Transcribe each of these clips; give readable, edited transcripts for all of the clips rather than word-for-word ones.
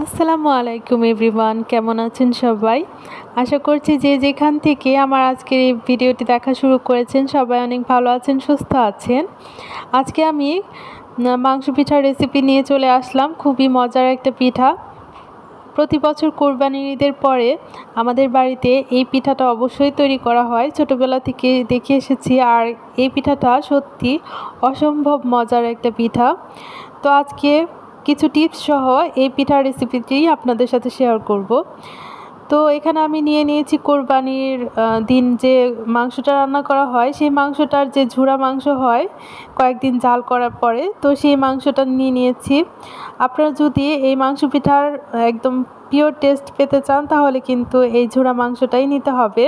আসসালামু আলাইকুম এভরিওয়ান, কেমন আছেন সবাই? আশা করছি যে যেখান থেকে আমার আজকের এই ভিডিওটি দেখা শুরু করেছেন সবাই অনেক ভালো আছেন, সুস্থ আছেন। আজকে আমি মাংস পিঠার রেসিপি নিয়ে চলে আসলাম। খুবই মজার একটা পিঠা। প্রতি বছর কোরবানির ঈদের পরে আমাদের বাড়িতে এই পিঠাটা অবশ্যই তৈরি করা হয়, ছোটোবেলা থেকে দেখে এসেছি। আর এই পিঠাটা সত্যি অসম্ভব মজার একটা পিঠা। তো আজকে কিছু টিপস সহ এই পিঠার রেসিপিটি আপনাদের সাথে শেয়ার করব। তো এখানে আমি নিয়ে নিয়েছি কোরবানির দিন যে মাংসটা রান্না করা হয়, সেই মাংসটার যে ঝুরা মাংস হয় কয়েকদিন জাল করার পরে, তো সেই মাংসটা নিয়ে নিয়েছি। আপনারা যদি এই মাংস পিঠার একদম পিওর টেস্ট পেতে চান তাহলে কিন্তু এই ঝুরা মাংসটাই নিতে হবে।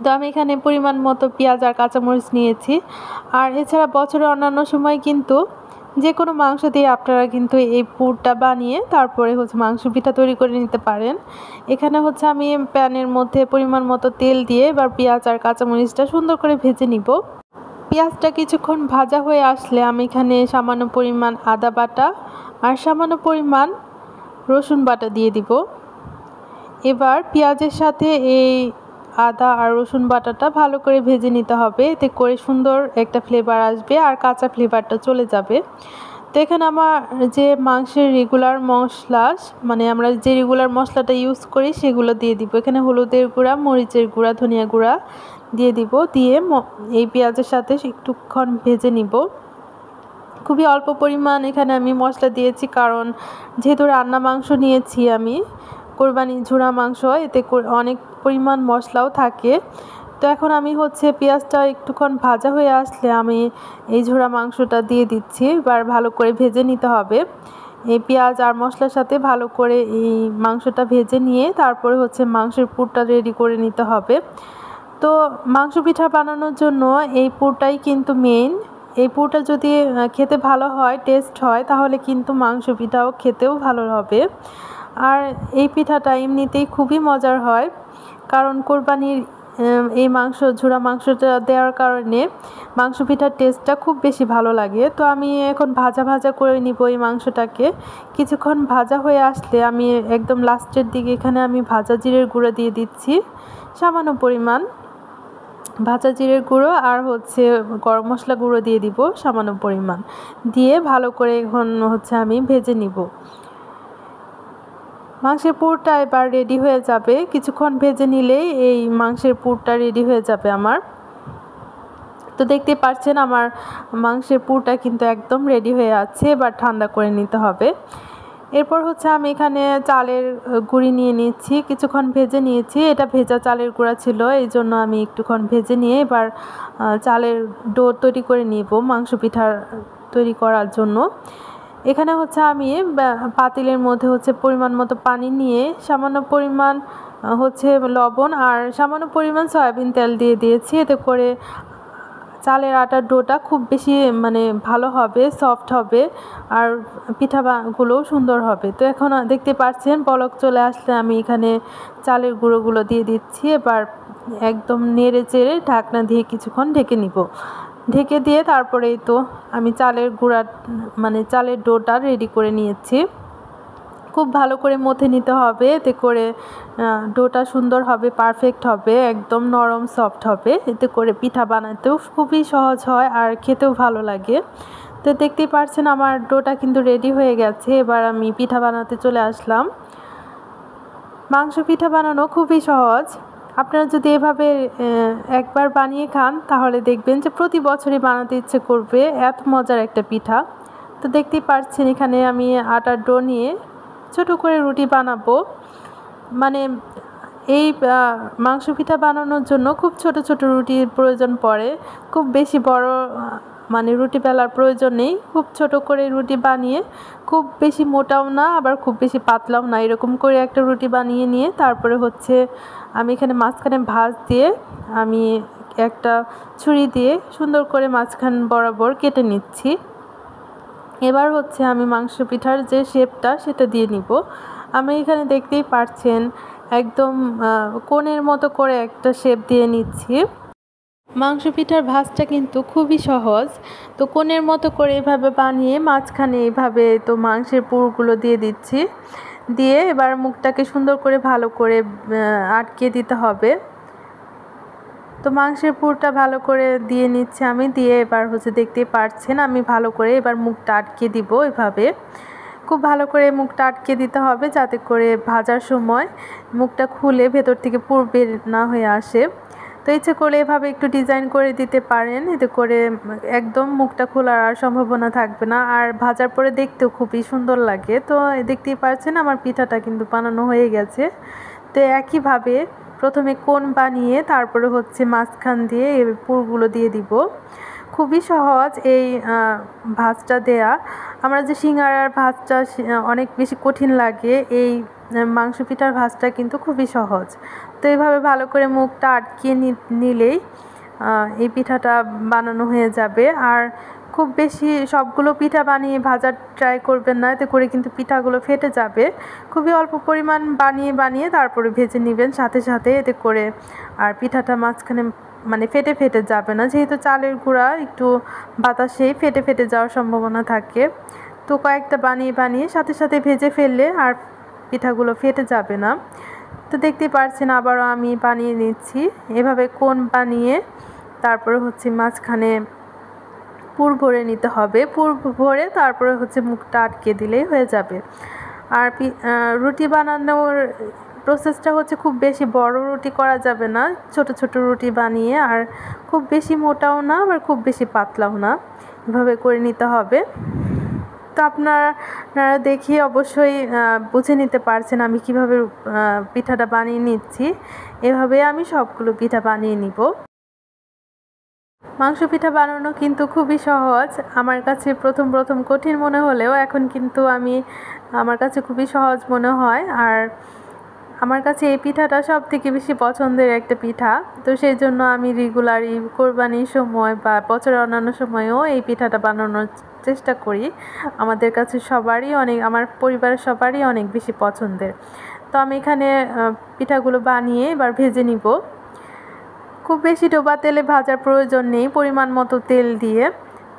তো আমি এখানে পরিমাণ মতো পেঁয়াজ আর কাঁচামরিচ নিয়েছি। আর এছাড়া বছরের অন্যান্য সময় কিন্তু যে কোনো মাংস দিয়ে আপনারা কিন্তু এই পুরটা বানিয়ে তারপরে মাংস পিঠা তৈরি করে নিতে পারেন। এখানে আমি প্যানের মধ্যে পরিমাণ মতো তেল দিয়ে এবার পেঁয়াজ আর কাঁচামরিচটা সুন্দর করে ভেজে নিব। পেঁয়াজটা কিছুক্ষণ ভাজা হয়ে আসলে আমি এখানে সামান্য পরিমাণ আদা বাটা আর সামান্য পরিমাণ রসুন বাটা দিয়ে দিব। এবার পেঁয়াজের সাথে এই আদা আর রসুন বাটাটা ভালো করে ভেজে নিতে হবে, এতে করে সুন্দর একটা ফ্লেভার আসবে আর কাঁচা ফ্লেভারটা চলে যাবে। তো এখানে আমার যে মাংসের রেগুলার মশলা, মানে আমরা যে রেগুলার মশলাটা ইউজ করি সেগুলো দিয়ে দিব। এখানে হলুদের গুঁড়া, মরিচের গুঁড়া, ধনিয়া গুঁড়া দিয়ে দিব। দিয়ে এই পেঁয়াজের সাথে একটুক্ষণ ভেজে নিব। খুবই অল্প পরিমাণ এখানে আমি মশলা দিয়েছি, কারণ যেহেতু রান্না মাংস নিয়েছি আমি, কোরবানি ঝুরা মাংস, এতে অনেক পরিমাণ মশলাও থাকে। তো এখন আমি পেঁয়াজটা একটুক্ষণ ভাজা হয়ে আসলে আমি এই ঝুরা মাংসটা দিয়ে দিচ্ছি। এবার ভালো করে ভেজে নিতে হবে। এই পেঁয়াজ আর মশলার সাথে ভালো করে এই মাংসটা ভেজে নিয়ে তারপরে মাংসের পুরটা রেডি করে নিতে হবে। তো মাংস পিঠা বানানোর জন্য এই পুরটাই কিন্তু মেইন। এই পুরটা যদি খেতে ভালো হয়, টেস্ট হয়, তাহলে কিন্তু মাংস পিঠাও খেতেও ভালো হবে। আর এই পিঠাটা এমনিতেই খুবই মজার হয়, কারণ কোরবানির এই ঝুরা মাংসটা দেওয়ার কারণে মাংস পিঠার টেস্টটা খুব বেশি ভালো লাগে। তো আমি এখন ভাজা ভাজা করে নিব এই মাংসটাকে। কিছুক্ষণ ভাজা হয়ে আসলে আমি একদম লাস্টের দিকে এখানে আমি ভাজা জিরের গুঁড়ো দিয়ে দিচ্ছি, সামান্য পরিমাণ ভাজা জিরের গুঁড়ো, আর গরম মশলা গুঁড়ো দিয়ে দিব সামান্য পরিমাণ, দিয়ে ভালো করে এখন আমি ভেজে নিব। মাংসের পুরটা এবার রেডি হয়ে যাবে। কিছুক্ষণ ভেজে নিলেই এই মাংসের পুরটা রেডি হয়ে যাবে আমার। তো দেখতে পাচ্ছেন আমার মাংসের পুরটা কিন্তু একদম রেডি হয়ে আছে। এবার ঠান্ডা করে নিতে হবে। এরপর আমি এখানে চালের গুঁড়ি নিয়ে নিচ্ছি, কিছুক্ষণ ভেজে নিয়েছি। এটা ভেজা চালের গুঁড়া ছিল, এই জন্য আমি একটুক্ষণ ভেজে নিয়ে এবার চালের ডো তৈরি করে নিব মাংস পিঠার তৈরি করার জন্য। এখানে আমি পাতিলের মধ্যে পরিমাণ মতো পানি নিয়ে সামান্য পরিমাণ লবণ আর সামান্য পরিমাণ সয়াবিন তেল দিয়ে দিয়েছি। এতে করে চালের আটার ডোটা খুব বেশি ভালো হবে, সফট হবে, আর পিঠাগুলোও সুন্দর হবে। তো এখন দেখতে পাচ্ছেন বলক চলে আসলে আমি এখানে চালের গুঁড়োগুলো দিয়ে দিচ্ছি। এবার একদম নেড়ে চেড়ে ঢাকনা দিয়ে কিছুক্ষণ ঢেকে নিব। ঢেকে দিয়ে তারপরেই তো আমি চালের ডোটা রেডি করে নিয়েছি। খুব ভালো করে মথে নিতে হবে, এতে করে ডোটা সুন্দর হবে, পারফেক্ট হবে, একদম নরম সফট হবে। এতে করে পিঠা বানাতেও খুবই সহজ হয় আর খেতেও ভালো লাগে। তো দেখতেই পাচ্ছেন আমার ডোটা কিন্তু রেডি হয়ে গেছে। এবার আমি পিঠা বানাতে চলে আসলাম। মাংস পিঠা বানানো খুবই সহজ। আপনারা যদি এভাবে একবার বানিয়ে খান তাহলে দেখবেন যে প্রতি বছরই বানাতে ইচ্ছে করবে, এত মজার একটা পিঠা। তো দেখতেই পাচ্ছেন এখানে আমি আটার ডো নিয়ে ছোট করে রুটি বানাবো। এই মাংস পিঠা বানানোর জন্য খুব ছোট ছোট রুটির প্রয়োজন পড়ে, খুব বেশি বড় রুটি বেলার প্রয়োজন নেই। খুব ছোট করে রুটি বানিয়ে, খুব বেশি মোটাও না আবার খুব বেশি পাতলাও না, এরকম করে একটা রুটি বানিয়ে নিয়ে তারপরে আমি এখানে মাঝখানে ভাঁজ দিয়ে আমি একটা ছুরি দিয়ে সুন্দর করে মাঝখান বরাবর কেটে নিচ্ছি। এবার আমি মাংস পিঠার যে শেপটা সেটা দিয়ে নিব। আমি এখানে দেখতেই পাচ্ছেন একদম কোণের মতো করে একটা শেপ দিয়ে নিচ্ছি। মাংস পিঠার ভাজটা কিন্তু খুবই সহজ। তো কোণের মতো করে এভাবে বানিয়ে মাঝখানে এইভাবে তো মাংসের পুরগুলো দিয়ে দিচ্ছি, দিয়ে এবার মুখটাকে সুন্দর করে ভালো করে আটকে দিতে হবে। তো মাংসের পুরটা ভালো করে দিয়ে নিচ্ছে আমি, দিয়ে এবার দেখতেই পাচ্ছেন আমি ভালো করে এবার মুখটা আটকে দিব। এভাবে খুব ভালো করে মুখটা আটকে দিতে হবে যাতে করে ভাজার সময় মুখটা খুলে ভেতর থেকে পুর বের না হয়ে আসে। তো ইচ্ছে করলে এভাবে একটু ডিজাইন করে দিতে পারেন, এতে করে একদম মুখটা খোলার আর সম্ভাবনা থাকবে না, আর ভাজার পরে দেখতেও খুবই সুন্দর লাগে। তো দেখতেই পাচ্ছেন আমার পিঠাটা কিন্তু বানানো হয়ে গেছে। তো একইভাবে প্রথমে কোণ বানিয়ে তারপরে মাঝখান দিয়ে এই পুরগুলো দিয়ে দিব। খুবই সহজ এই ভাজটা দেয়া। আমরা যে সিঙ্গারার ভাজটা অনেক বেশি কঠিন লাগে, এই মাংস পিঠার ভাজটা কিন্তু খুবই সহজ। তো এইভাবে ভালো করে মুখটা আটকিয়ে নিলেই এই পিঠাটা বানানো হয়ে যাবে। আর খুব বেশি সবগুলো পিঠা বানিয়ে ভাজার ট্রাই করবেন না, এতে করে কিন্তু পিঠাগুলো ফেটে যাবে। খুবই অল্প পরিমাণ বানিয়ে বানিয়ে তারপরে ভেজে নেবেন সাথে সাথে, এতে করে আর পিঠাটা মাঝখানে মানে ফেটে ফেটে যাবে না, যেহেতু চালের গুঁড়া একটু বাতাসেই ফেটে ফেটে যাওয়ার সম্ভাবনা থাকে। তো কয়েকটা বানিয়ে বানিয়ে সাথে সাথে ভেজে ফেললে আর পিঠাগুলো ফেটে যাবে না। তো দেখতেই পাচ্ছেন আবারও আমি বানিয়ে নিচ্ছি এভাবে কোণ বানিয়ে, তারপরে মাঝখানে পুর ভরে নিতে হবে। পুর ভরে তারপরে মুখটা আটকে দিলেই হয়ে যাবে। আর রুটি বানানোর প্রসেসটা খুব বেশি বড় রুটি করা যাবে না, ছোট ছোট রুটি বানিয়ে, আর খুব বেশি মোটাও না আবার খুব বেশি পাতলাও না, এভাবে করে নিতে হবে। তো আপনারা দেখে অবশ্যই বুঝে নিতে পারছেন আমি কিভাবে পিঠাটা বানিয়ে নিচ্ছি। এভাবে আমি সবগুলো পিঠা বানিয়ে নিব। মাংস পিঠা বানানো কিন্তু খুবই সহজ। আমার কাছে প্রথম প্রথম কঠিন মনে হলেও এখন কিন্তু আমার কাছে খুবই সহজ মনে হয়। আর আমার কাছে এই পিঠাটা সব থেকে বেশি পছন্দের একটা পিঠা। তো সেই জন্য আমি রেগুলারই কোরবানির সময় বা বছরের অন্যান্য সময়েও এই পিঠাটা বানানোর চেষ্টা করি। আমাদের কাছে আমার পরিবারের সবারই অনেক বেশি পছন্দের। তো আমি এখানে পিঠাগুলো বানিয়ে এবার ভেজে নিব। খুব বেশি ডোবা তেলে ভাজার প্রয়োজন নেই, পরিমাণ মতো তেল দিয়ে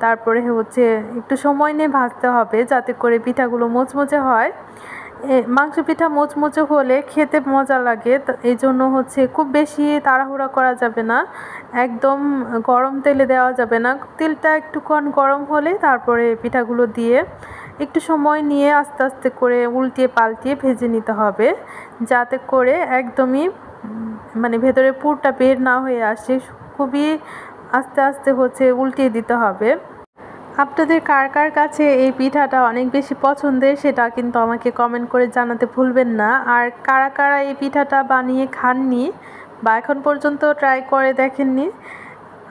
তারপরে একটু সময় নিয়ে ভাজতে হবে যাতে করে পিঠাগুলো মুচমুচে হয়। মাংস পিঠা মুচমুচে হলে খেতে মজা লাগে, এই জন্য খুব বেশি তাড়াহুড়া করা যাবে না, একদম গরম তেলে দেওয়া যাবে না। তেলটা একটুক্ষণ গরম হলে তারপরে পিঠাগুলো দিয়ে একটু সময় নিয়ে আস্তে আস্তে করে উল্টিয়ে পাল্টিয়ে ভেজে নিতে হবে, যাতে করে একদমই ভেতরে পুরটা বের না হয়ে আসে। খুবই আস্তে আস্তে উল্টিয়ে দিতে হবে। আপনাদের কার কার কাছে এই পিঠাটা অনেক বেশি পছন্দের সেটা কিন্তু আমাকে কমেন্ট করে জানাতে ভুলবেন না। আর কারা কারা এই পিঠাটা বানিয়ে খাননি বা এখন পর্যন্ত ট্রাই করে দেখেননি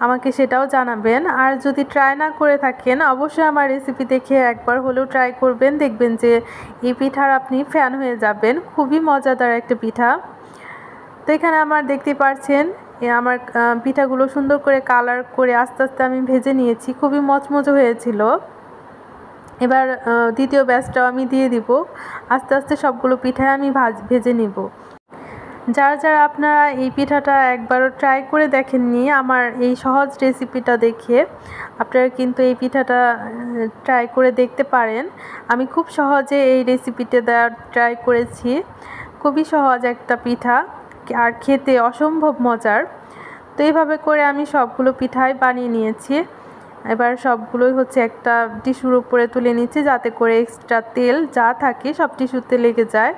আমাকে সেটাও জানাবেন। আর যদি ট্রাই না করে থাকেন অবশ্যই আমার রেসিপি দেখে একবার হলেও ট্রাই করবেন, দেখবেন যে এই পিঠার আপনি ফ্যান হয়ে যাবেন। খুবই মজাদার একটা পিঠা। তো এখানে আমার দেখতে পাচ্ছেন আমার পিঠাগুলো সুন্দর করে কালার করে আস্তে আস্তে আমি ভেজে নিয়েছি, খুবই মচমচে হয়েছিল। এবার দ্বিতীয় ব্যাচটাও আমি দিয়ে দিব। আস্তে আস্তে সবগুলো পিঠাই আমি ভেজে নিব। যারা যারা আপনারা এই পিঠাটা একবারও ট্রাই করে দেখেননি আমার এই সহজ রেসিপিটা দেখে, আপনারা কিন্তু এই পিঠাটা ট্রাই করে দেখতে পারেন। আমি খুব সহজে এই রেসিপিটা ট্রাই করেছি। খুবই সহজ একটা পিঠা আর খেতে অসম্ভব মজার। তো এইভাবে করে আমি সবগুলো পিঠাই বানিয়ে নিয়েছি। এবার সবগুলোই একটা টিস্যুর উপরে তুলে নিচ্ছি যাতে করে এক্সট্রা তেল যা থাকে সব টিস্যুতে লেগে যায়।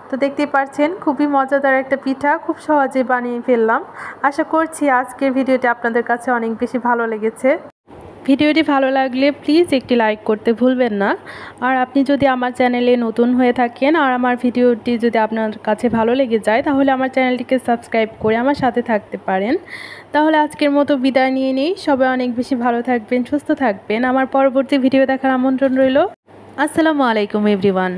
তো দেখতেই পাচ্ছেন খুবই মজাদার একটা পিঠা খুব সহজে বানিয়ে ফেললাম। আশা করছি আজকের ভিডিওটি আপনাদের কাছে অনেক বেশি ভালো লেগেছে। ভিডিওটি ভালো লাগলে প্লিজ একটি লাইক করতে ভুলবেন না। আর আপনি যদি আমার চ্যানেলে নতুন হয়ে থাকেন আর আমার ভিডিওটি যদি আপনার কাছে ভালো লেগে যায় তাহলে আমার চ্যানেলটিকে সাবস্ক্রাইব করে আমার সাথে থাকতে পারেন। তাহলে আজকের মতো বিদায় নিয়ে নিই। সবাই অনেক বেশি ভালো থাকবেন, সুস্থ থাকবেন। আমার পরবর্তী ভিডিও দেখার আমন্ত্রণ রইল। আসসালামু আলাইকুম এভরিওয়ান।